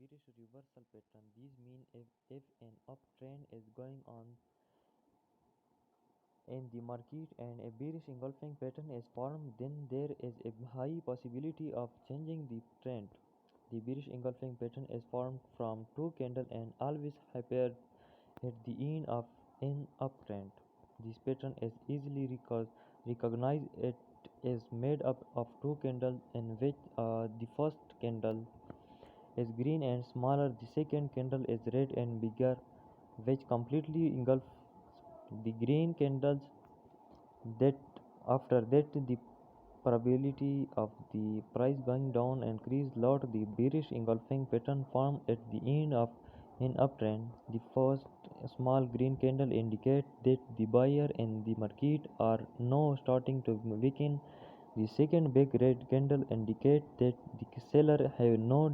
bearish reversal pattern. These mean if an uptrend is going on in the market and a bearish engulfing pattern is formed, then there is a high possibility of changing the trend. The bearish engulfing pattern is formed from two candles and always appears at the end of an uptrend. This pattern is easily recognized. It is made up of two candles in which the first candle is green and smaller, the second candle is red and bigger, which completely engulfs the green candles. That after that, the probability of the price going down increased lot. The bearish engulfing pattern formed at the end of an uptrend. The first small green candle indicates that the buyer in the market are now starting to weaken. The second big red candle indicates that the seller have no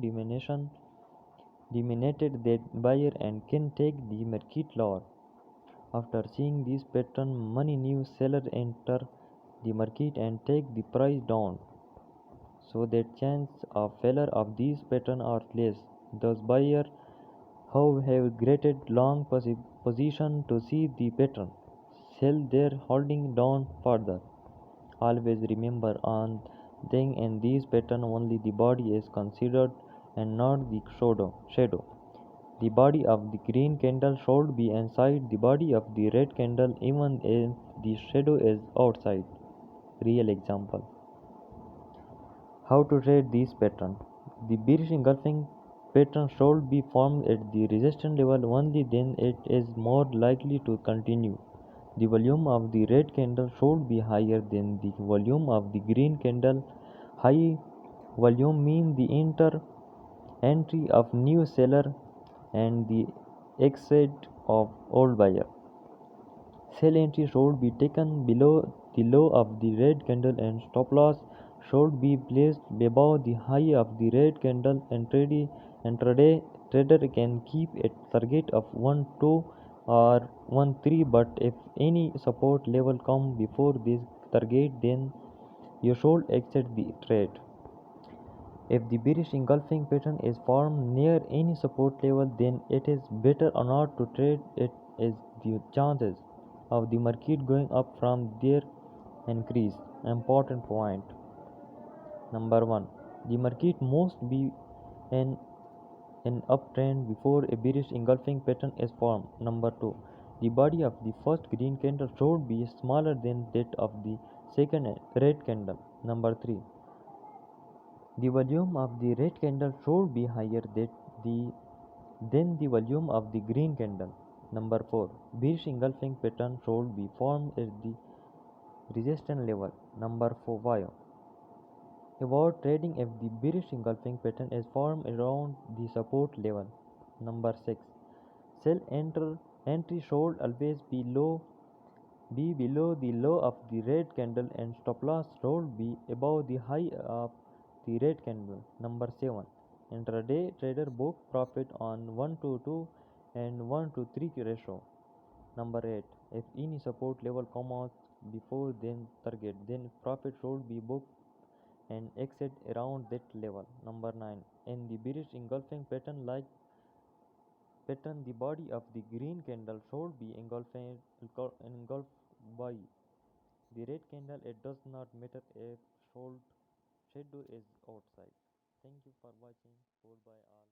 dominated that buyer and can take the market lower. After seeing this pattern, many new sellers enter the market and take the price down, so that chance of failure of these pattern are less. Those buyers who have created long position to see the pattern sell their holding down further. Always remember on thing in these pattern only the body is considered and not the shadow. The body of the green candle should be inside the body of the red candle even if the shadow is outside. Real example. How to trade this pattern? The bearish engulfing pattern should be formed at the resistance level, only then it is more likely to continue. The volume of the red candle should be higher than the volume of the green candle. High volume means the entry of new seller and the exit of old buyer. Sell entry should be taken below the low of the red candle and stop loss should be placed above the high of the red candle. Intraday trader can keep a target of 1-2 or 1-3, but if any support level come before this target, then you should exit the trade. If the bearish engulfing pattern is formed near any support level, then it is better or not to trade it, as the chances of the market going up from there increase. Important point. Number 1. The market must be in an uptrend before a bearish engulfing pattern is formed. Number 2. The body of the first green candle should be smaller than that of the second red candle. Number 3. The volume of the red candle should be higher than the volume of the green candle. Number 4. Bearish engulfing pattern should be formed at the resistance level. Number 5. Avoid trading if the bearish engulfing pattern is formed around the support level. Number 6. Sell entry should always be below the low of the red candle and stop loss should be above the high of the red candle. Number 7. Intraday trader book profit on 1-2 and 1-3 ratio. Number 8. If any support level comes before then target, then profit should be booked and exit around that level. Number 9. In the bearish engulfing pattern the body of the green candle should be engulfed by the red candle. It does not matter if shadow is outside. Thank you for watching. Goodbye all.